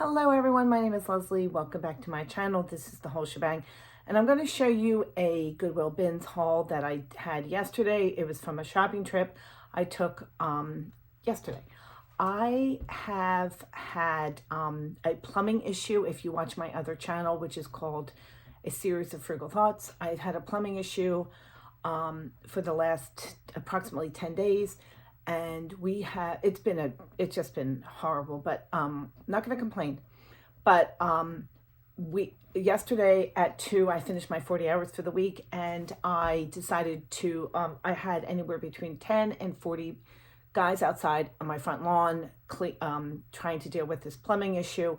Hello everyone, my name is Leslie. Welcome back to my channel. This is the whole shebang. And I'm going to show you a Goodwill Bins haul that I had yesterday. It was from a shopping trip I took yesterday. I have had a plumbing issue. If you watch my other channel, which is called A Series of Frugal Thoughts, I've had a plumbing issue for the last approximately 10 days. And it's just been horrible, but not going to complain. But yesterday at 2, I finished my 40 hours for the week, and I decided to, I had anywhere between 10 and 40 guys outside on my front lawn trying to deal with this plumbing issue.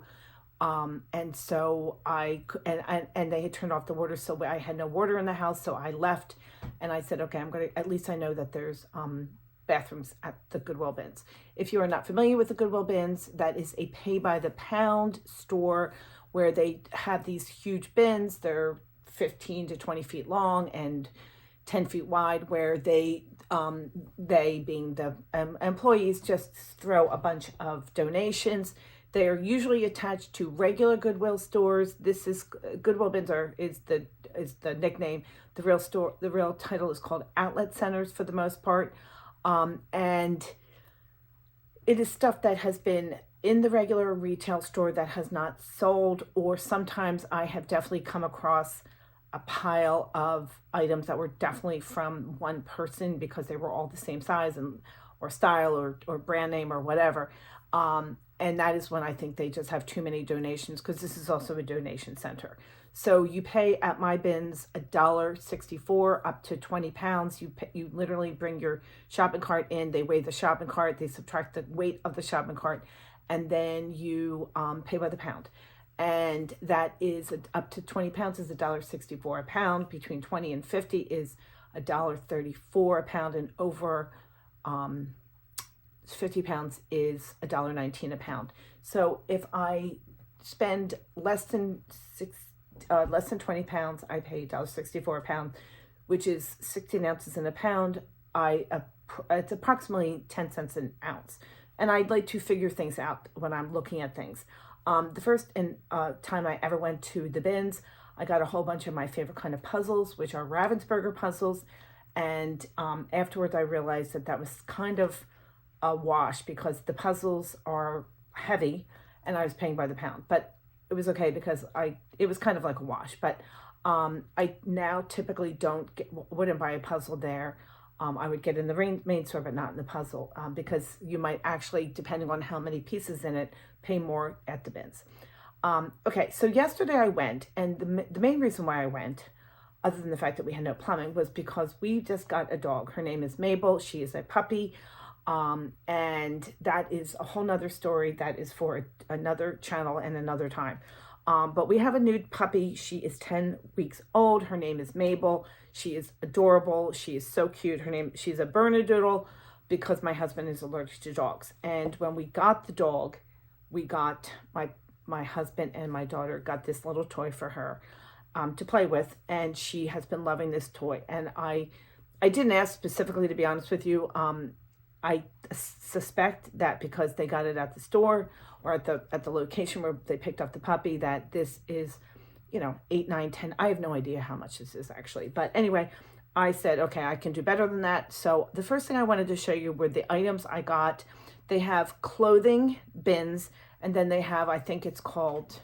And so and they had turned off the water, so I had no water in the house. So I left and I said, okay, at least I know that there's bathrooms at the Goodwill Bins. If you are not familiar with the Goodwill Bins, that is a pay-by-the-pound store where they have these huge bins. They're 15 to 20 feet long and 10 feet wide, where they being the employees, just throw a bunch of donations. They are usually attached to regular Goodwill stores. This is Goodwill Bins is the nickname. The real title is called outlet centers for the most part. And it is stuff that has been in the regular retail store that has not sold, or sometimes I have definitely come across a pile of items that were definitely from one person because they were all the same size or style or brand name or whatever. And that is when I think they just have too many donations, because this is also a donation center. So you pay at my bins $1.64 up to 20 pounds. You literally bring your shopping cart in. They weigh the shopping cart. They subtract the weight of the shopping cart, and then you pay by the pound. And that is up to 20 pounds is $1.64 a pound. Between 20 and 50 is $1.34 a pound, and over 50 pounds is $1.19 a pound. So if I spend less than 20 pounds, I pay $1.64 a pound, which is 16 ounces in a pound. It's approximately 10 cents an ounce. And I'd like to figure things out when I'm looking at things. The first time I ever went to the bins, I got a whole bunch of my favorite kind of puzzles, which are Ravensburger puzzles. And afterwards, I realized that was kind of a wash, because the puzzles are heavy and I was paying by the pound. But it was okay because it was kind of like a wash. But I now typically wouldn't buy a puzzle there. I would get in the main store, but not in the puzzle, because you might actually, depending on how many pieces in it, pay more at the bins. Okay, so yesterday I went, and the main reason why I went, other than the fact that we had no plumbing, was because we just got a dog. Her name is Mabel. She is a puppy. And that is a whole nother story. That is for another channel and another time. But we have a new puppy. She is 10 weeks old. Her name is Mabel. She is adorable. She is so cute. She's a Bernedoodle, because my husband is allergic to dogs. And when we got the dog, we got my husband and my daughter got this little toy for her to play with, and she has been loving this toy. And I didn't ask specifically, to be honest with you. I suspect that because they got it at the store or at the location where they picked up the puppy, that this is, 8, 9, 10. I have no idea how much this is actually. But anyway, I said, okay, I can do better than that. So the first thing I wanted to show you were the items I got. They have clothing bins, and then they have, I think it's called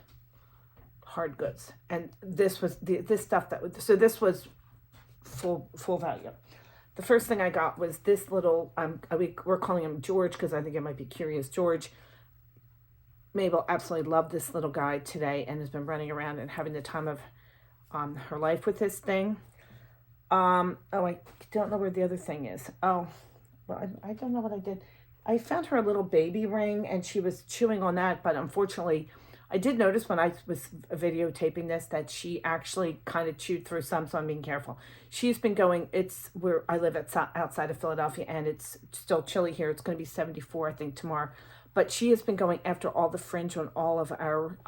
hard goods. And this was this stuff so this was full value. The first thing I got was this little, we're calling him George because I think it might be Curious George. Mabel absolutely loved this little guy today and has been running around and having the time of her life with this thing. I don't know where the other thing is. Oh, well, I don't know what I did. I found her a little baby ring, and she was chewing on that, but unfortunately, I did notice when I was videotaping this that she actually kind of chewed through some, so I'm being careful. She's been going, it's where I live outside of Philadelphia, and it's still chilly here. It's going to be 74, I think, tomorrow. But she has been going after all the fringe on all of our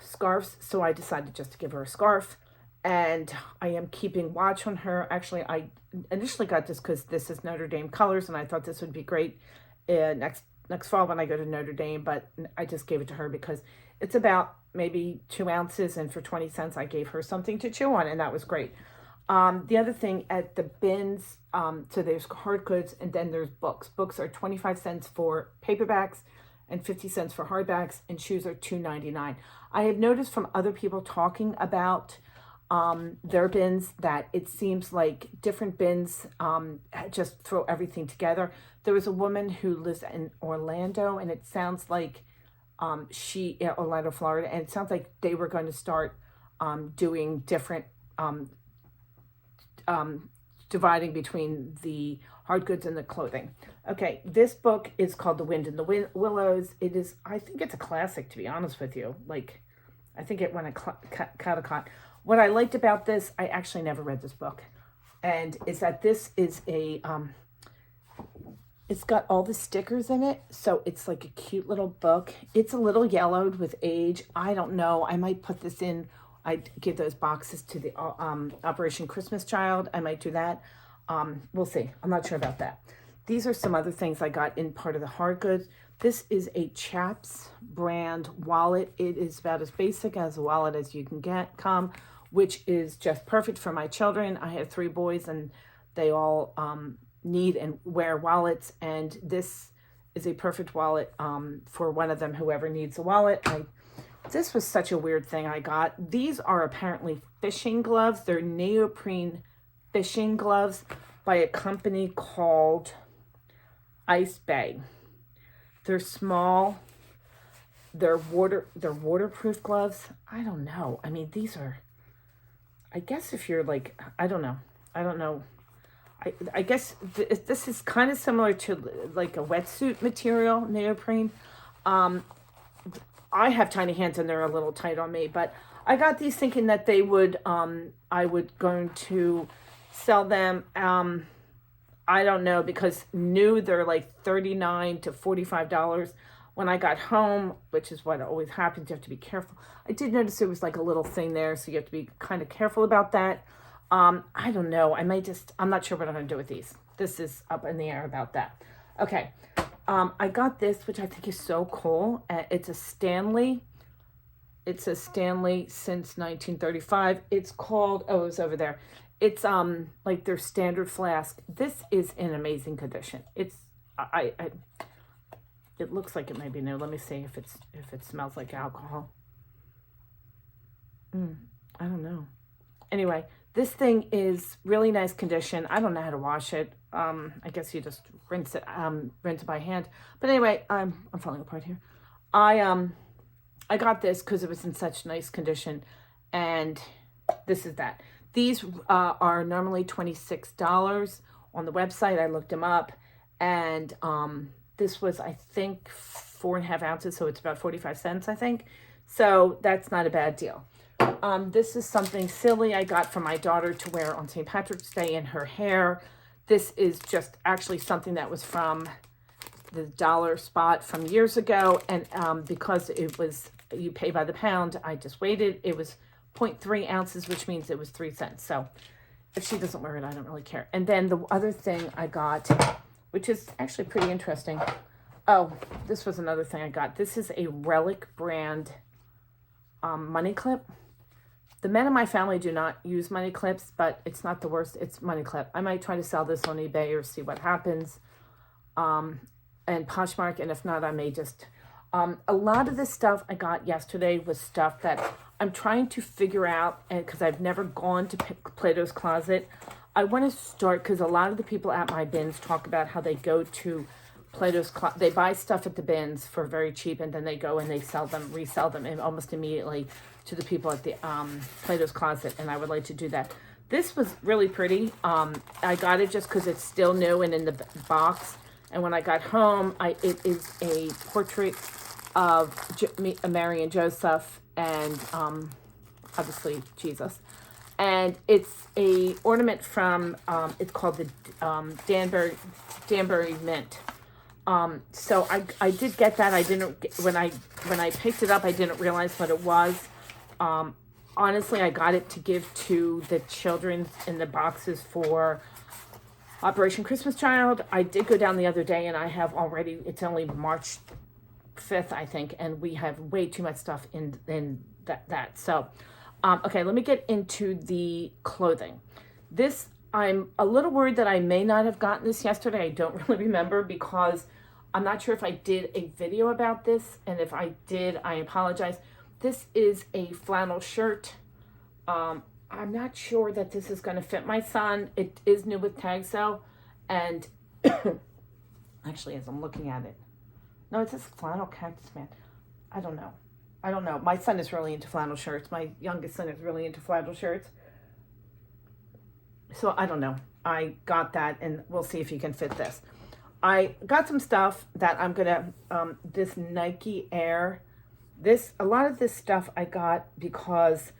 scarves, so I decided just to give her a scarf. And I am keeping watch on her. Actually, I initially got this because this is Notre Dame colors, and I thought this would be great next next fall when I go to Notre Dame, but I just gave it to her because it's about maybe 2 ounces, and for 20 cents, I gave her something to chew on, and that was great. The other thing at the bins, so there's hard goods, and then there's books. Books are 25 cents for paperbacks and 50 cents for hardbacks, and shoes are $2.99. I have noticed from other people talking about their bins that it seems like different bins just throw everything together. There was a woman who lives in Orlando, and it sounds like Orlando, Florida, and it sounds like they were going to start doing different dividing between the hard goods and the clothing. Okay, this book is called The Wind in the Willows. It is, I think it's a classic, to be honest with you. Like, I think it won a Caldecott. What I liked about this, I actually never read this book, and is that this is a, it's got all the stickers in it, so it's like a cute little book. It's a little yellowed with age. I don't know. I might put this in. I'd give those boxes to the Operation Christmas Child. I might do that. We'll see. I'm not sure about that. These are some other things I got in part of the hard goods. This is a Chaps brand wallet. It is about as basic as a wallet as you can come, which is just perfect for my children. I have 3 boys, and they all need and wear wallets, and this is a perfect wallet for one of them, whoever needs a wallet. This was such a weird thing I got. These are apparently fishing gloves. They're neoprene fishing gloves by a company called Ice Bay. They're small. They're waterproof gloves. I don't know. I mean, these are, I guess if you're like, I don't know. I guess this is kind of similar to like a wetsuit material, neoprene. I have tiny hands and they're a little tight on me, but I got these thinking that they would, I would going to sell them. I don't know, because new they're like $39 to $45. When I got home, which is what always happens, you have to be careful. I did notice there was like a little thing there, so you have to be kind of careful about that. I don't know. I'm not sure what I'm going to do with these. This is up in the air about that. Okay. I got this, which I think is so cool. It's a Stanley. It's a Stanley since 1935. It's called, oh, it was over there. It's like their standard flask. This is in amazing condition. It's, it looks like it may be new. Let me see if it smells like alcohol. I don't know. Anyway, this thing is really nice condition. I don't know how to wash it. I guess you just rinse it by hand. But anyway, I'm falling apart here. I got this because it was in such nice condition, and this is that. These are normally $26 on the website. I looked them up, and this was, I think, 4.5 ounces, so it's about 45 cents, I think. So that's not a bad deal. This is something silly I got for my daughter to wear on St. Patrick's Day in her hair. This is just actually something that was from the dollar spot from years ago. And because it was, you pay by the pound, I just waited. It was 0.3 ounces, which means it was 3 cents. So if she doesn't wear it, I don't really care. And then the other thing I got, which is actually pretty interesting. Oh, this was another thing I got. This is a Relic brand money clip. The men in my family do not use money clips, but it's not the worst. It's money clip. I might try to sell this on eBay or see what happens. And Poshmark, and if not, I may just... a lot of the stuff I got yesterday was stuff that I'm trying to figure out, and because I've never gone to Plato's Closet. I want to start, because a lot of the people at my bins talk about how they go to Plato's Closet. They buy stuff at the bins for very cheap, and then they go and they resell them and almost immediately to the people at the Plato's Closet, and I would like to do that. This was really pretty. I got it just because it's still new and in the box, and when I got home, it is a portrait of Mary and Joseph, and obviously Jesus, and it's a ornament from it's called the Danbury Mint. So I did get that. I didn't, when I picked it up, I didn't realize what it was. Honestly, I got it to give to the children in the boxes for Operation Christmas Child. I did go down the other day, and I have already, it's only March 5th, I think, and we have way too much stuff in that. So, okay, let me get into the clothing. This, I'm a little worried that I may not have gotten this yesterday. I don't really remember because I'm not sure if I did a video about this, and if I did, I apologize. This is a flannel shirt. I'm not sure that this is going to fit my son. It is new with tags though, and actually, as I'm looking at it, no, it says flannel cactus man. I don't know. My son is really into flannel shirts. My youngest son is really into flannel shirts. So I don't know. I got that, and we'll see if he can fit this. I got some stuff that I'm gonna, this Nike Air. A lot of this stuff I got because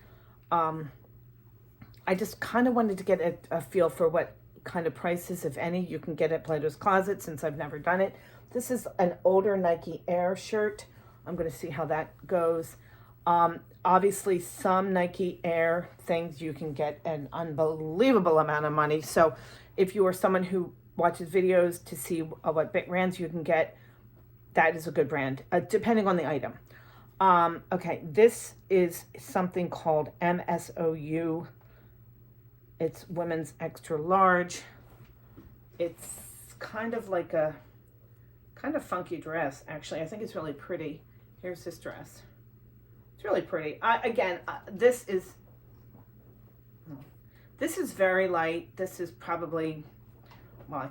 I just kind of wanted to get a feel for what kind of prices, if any, you can get at Plato's Closet, since I've never done it. This is an older Nike Air shirt. I'm going to see how that goes. Obviously, some Nike Air things you can get an unbelievable amount of money. So if you are someone who watches videos to see what brands you can get, that is a good brand, depending on the item. Okay, this is something called MSOU. It's women's extra large. It's kind of like a kind of funky dress, actually. I think it's really pretty. Here's this dress. It's really pretty. This is very light. This is probably, well,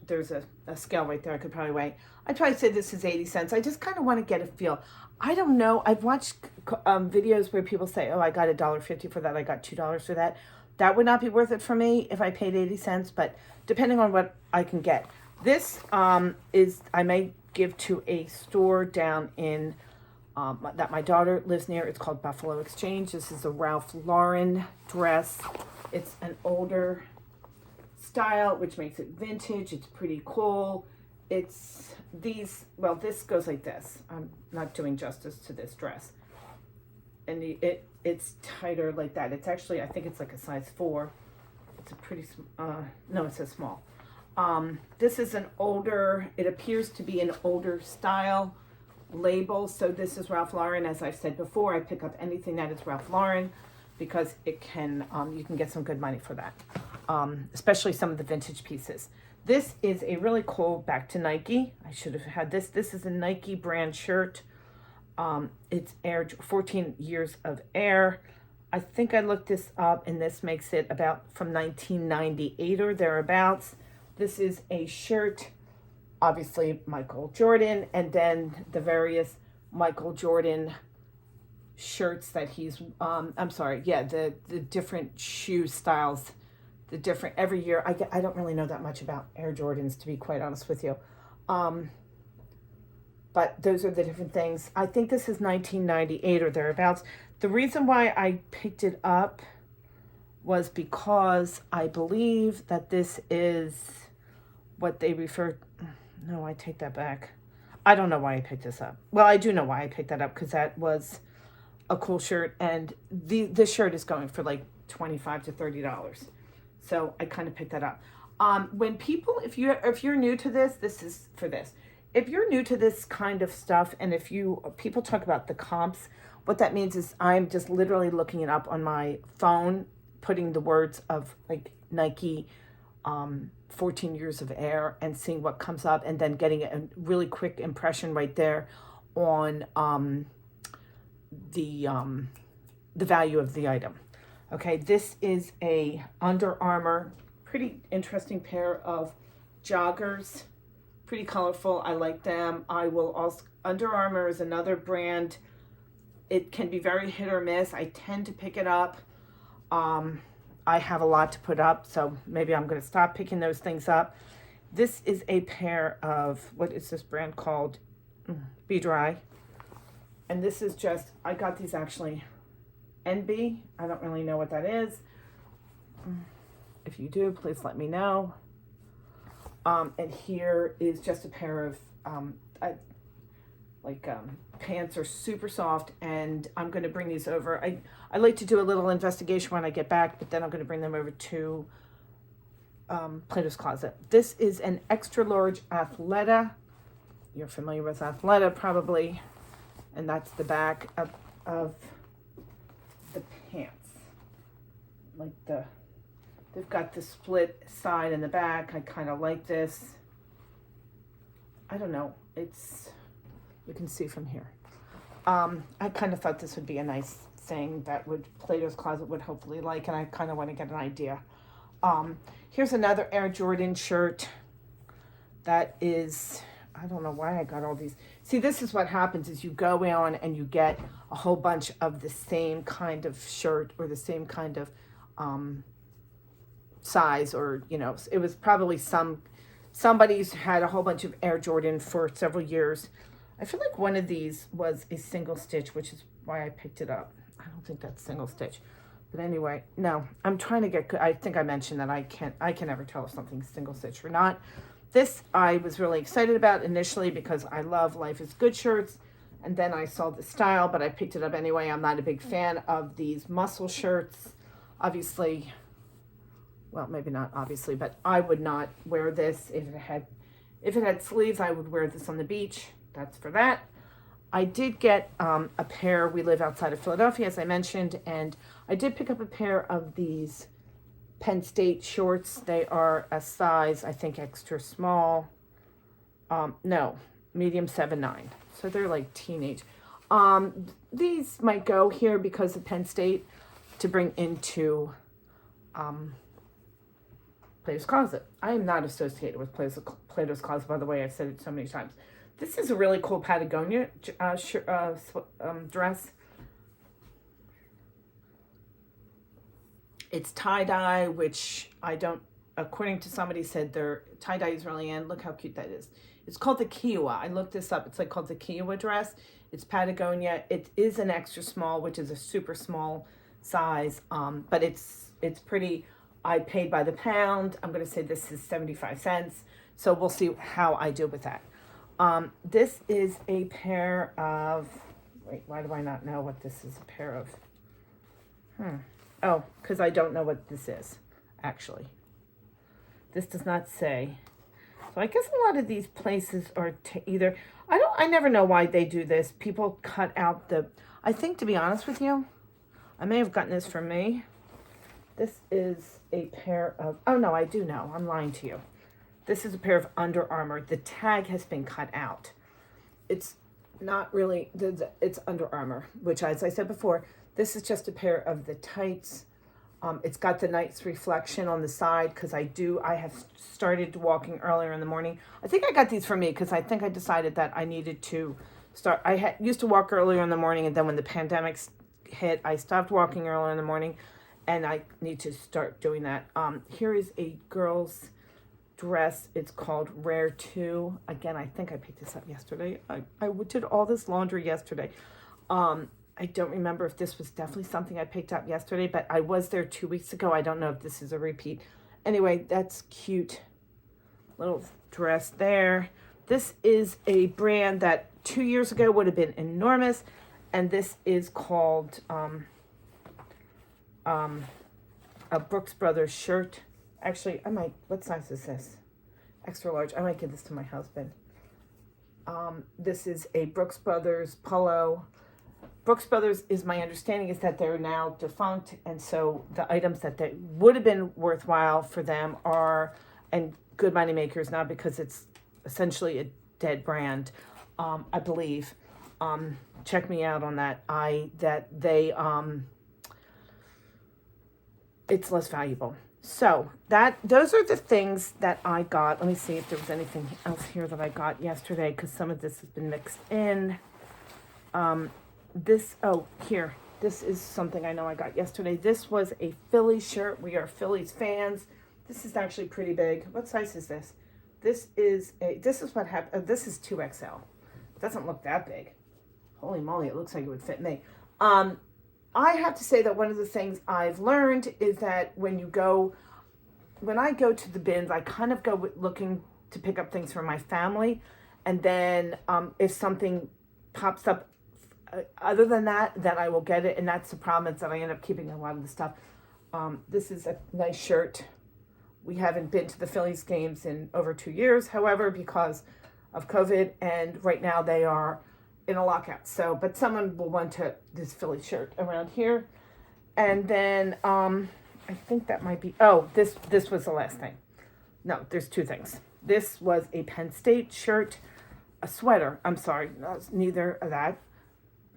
there's a scale right there I could probably weigh. I try to say this is 80 cents. I just kind of want to get a feel. I don't know. I've watched videos where people say, oh, I got $1.50 for that. I got $2 for that. That would not be worth it for me if I paid 80 cents, but depending on what I can get. This I may give to a store down in, that my daughter lives near. It's called Buffalo Exchange. This is a Ralph Lauren dress. It's an older style, which makes it vintage. It's pretty cool. It's this goes like this. I'm not doing justice to this dress. And it's tighter like that. It's actually, I think it's like a size 4. It's a pretty, no, it says small. This is it appears to be an older style label. So this is Ralph Lauren. As I've said before, I pick up anything that is Ralph Lauren because it can, you can get some good money for that. Especially some of the vintage pieces. This is a really cool, back to Nike. I should have had this. This is a Nike brand shirt. It's Air 14 years of Air. I think I looked this up, and this makes it about from 1998 or thereabouts. This is a shirt, obviously Michael Jordan, and then the various Michael Jordan shirts that he's, the different shoe styles, the different, every year. I don't really know that much about Air Jordans, to be quite honest with you. But those are the different things. I think this is 1998 or thereabouts. The reason why I picked it up was because I believe that this is what they refer. No, I take that back. I don't know why I picked this up. Well, I do know why I picked that up, because that was a cool shirt, and this shirt is going for like $25 to $30. So I kind of picked that up. When people, if you're new to this, this is for this. If you're new to this kind of stuff, and if people talk about the comps, what that means is I'm just literally looking it up on my phone, putting the words of like Nike 14 years of Air and seeing what comes up, and then getting a really quick impression right there on the value of the item. Okay, this is a Under Armour, pretty interesting pair of joggers. Pretty colorful. I like them. I will also, Under Armour is another brand. It can be very hit or miss. I tend to pick it up. I have a lot to put up, so maybe I'm going to stop picking those things up. This is a pair of, what is this brand called? Be Dry. And this is just, I got these actually NB. I don't really know what that is. If you do, please let me know. And here is just a pair of pants are super soft, and I'm going to bring these over. I like to do a little investigation when I get back, but then I'm going to bring them over to Plato's Closet. This is an extra large Athleta. You're familiar with Athleta probably. And that's the back of the pants. Like they've got the split side and the back. I kind of like this. I don't know. You can see from here. I kind of thought this would be a nice thing that Plato's Closet would hopefully like, and I kind of want to get an idea. Here's another Air Jordan shirt that is, I don't know why I got all these. See, this is what happens is you go on and you get a whole bunch of the same kind of shirt or the same kind of size, or, you know, it was probably somebody's had a whole bunch of Air Jordan for several years. I feel like one of these was a single stitch, which is why I picked it up. I don't think that's single stitch. But anyway, no, I'm trying to get, I think I mentioned that I can never tell if something's single stitch or not. This I was really excited about initially because I love Life is Good shirts. And then I saw the style, but I picked it up anyway. I'm not a big fan of these muscle shirts. Obviously, well, maybe not obviously, but I would not wear this. If it had sleeves, I would wear this on the beach. That's for that. I did get a pair. We live outside of Philadelphia, as I mentioned, and I did pick up a pair of these Penn State shorts. They are a size, I think, extra small. No, medium 7-9. So they're like teenage. These might go here because of Penn State to bring into Plato's Closet. I am not associated with Plato's Closet, by the way. I've said it so many times. This is a really cool Patagonia dress. It's tie-dye, which I don't, according to somebody said their tie-dye is really in. Look how cute that is. It's called the Kiowa. I looked this up. It's like called the Kiowa dress. It's Patagonia. It is an extra small, which is a super small size, but it's pretty. I paid by the pound. I'm going to say this is 75 cents. So we'll see how I do with that. This is a pair of, wait, why do I not know what this is a pair of? Oh, because I don't know what this is, actually. This does not say. So I guess a lot of these places are either, I never know why they do this. People cut out I think, to be honest with you, I may have gotten this from me. This is a pair of, oh no, I do know. I'm lying to you. This is a pair of Under Armour. The tag has been cut out. It's not really, it's Under Armour, which, as I said before, this is just a pair of the tights. It's got the nice reflection on the side because I have started walking earlier in the morning. I think I got these for me because I think I decided that I needed to start. I used to walk earlier in the morning, and then when the pandemic hit, I stopped walking earlier in the morning, and I need to start doing that. Here is a girl's dress. It's called Rare 2. Again, I think I picked this up yesterday. I did all this laundry yesterday. I don't remember if this was definitely something I picked up yesterday, but I was there 2 weeks ago. I don't know if this is a repeat. Anyway, that's cute. Little dress there. This is a brand that 2 years ago would have been enormous, and this is called a Brooks Brothers shirt. Actually, what size is this? Extra large. I might give this to my husband. This is a Brooks Brothers Polo. Brooks Brothers, is my understanding, is that they're now defunct, and so the items that would have been worthwhile for them are, and good money makers now because it's essentially a dead brand, I believe. Check me out on that. It's less valuable. So those are the things that I got. Let me see if there was anything else here that I got yesterday, because some of this has been mixed in. This is something I know I got yesterday. This was a Phillies shirt. We are Phillies fans. This is actually pretty big. What size is this? This is what happened. This is 2XL. It doesn't look that big. Holy moly, it looks like it would fit me. I have to say that one of the things I've learned is that when I go to the bins, I kind of go looking to pick up things for my family. And then if something pops up other than that, then I will get it. And that's the problem, is that I end up keeping a lot of the stuff. This is a nice shirt we haven't been to the Phillies games in over 2 years, however, because of COVID, and right now they are in a lockout. So, but someone will want to this Philly shirt around here. And then I think that might be, oh, this was the last thing. No, there's two things. This was a Penn State shirt, a sweater. I'm sorry, no, neither of that.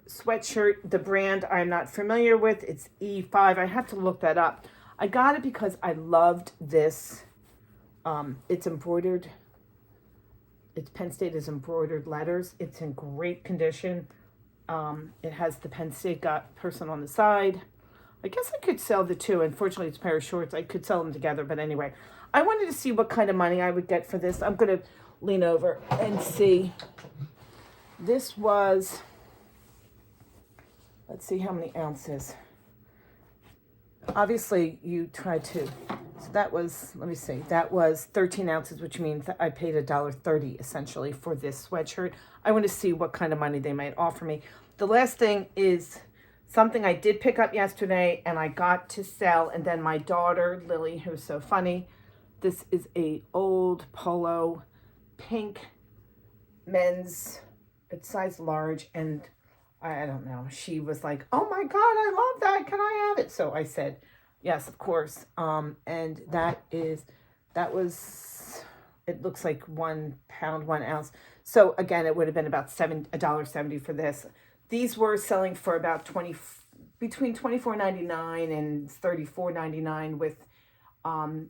Sweatshirt, the brand I'm not familiar with. It's E5. I have to look that up. I got it because I loved this. It's embroidered. It's Penn State is embroidered letters. It's in great condition. It has the Penn State person on the side. I guess I could sell the two. Unfortunately, it's a pair of shorts. I could sell them together, but anyway. I wanted to see what kind of money I would get for this. I'm going to lean over and see. This was, let's see how many ounces. Obviously, you try to, so that was, let me see, that was 13 ounces, which means that I paid $1.30 essentially for this sweatshirt. I want to see what kind of money they might offer me. The last thing is something I did pick up yesterday and I got to sell, and then my daughter, Lily, who's so funny, this is a old Polo pink men's, it's size large, and I don't know, she was like, oh my God, I love that, can I have it? So I said, yes, of course. And that was, it looks like 1 pound, 1 ounce. So again, it would have been about $1.70 for this. These were selling for about between $24.99 and $34.99 with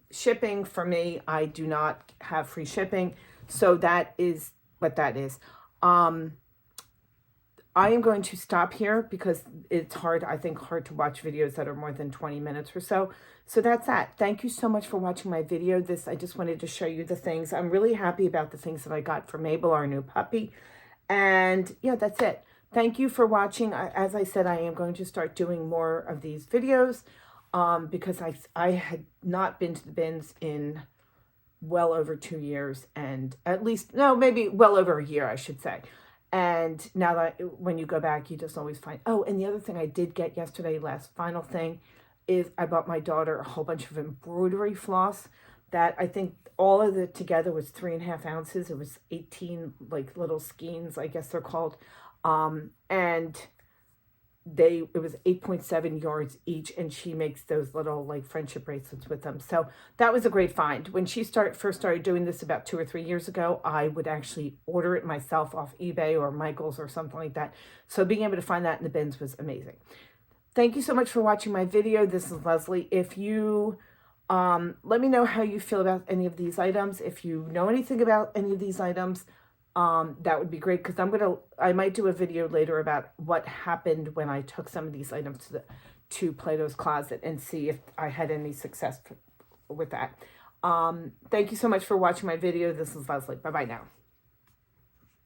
shipping. For me, I do not have free shipping. So that is what that is. I am going to stop here because it's hard, I think, hard to watch videos that are more than 20 minutes or so. So that's that. Thank you so much for watching my video. I just wanted to show you the things. I'm really happy about the things that I got for Mabel, our new puppy. And yeah, that's it. Thank you for watching. As I said, I am going to start doing more of these videos because I had not been to the bins in well over 2 years, and at least, no, maybe well over a year, I should say. And now that when you go back, you just always find, oh, and the other thing I did get yesterday, last final thing, is I bought my daughter a whole bunch of embroidery floss that I think all of it together was 3.5 ounces. It was 18 like little skeins, I guess they're called. And it was 8.7 yards each, and she makes those little like friendship bracelets with them. So that was a great find. When she first started doing this about 2 or 3 years ago, I would actually order it myself off eBay or Michael's or something like that. So being able to find that in the bins was amazing. Thank you so much for watching my video. This is Leslie. If you let me know how you feel about any of these items. If you know anything about any of these items, that would be great, because I might do a video later about what happened when I took some of these items to Plato's Closet and see if I had any success with that. Thank you so much for watching my video. This is Leslie. Bye-bye now.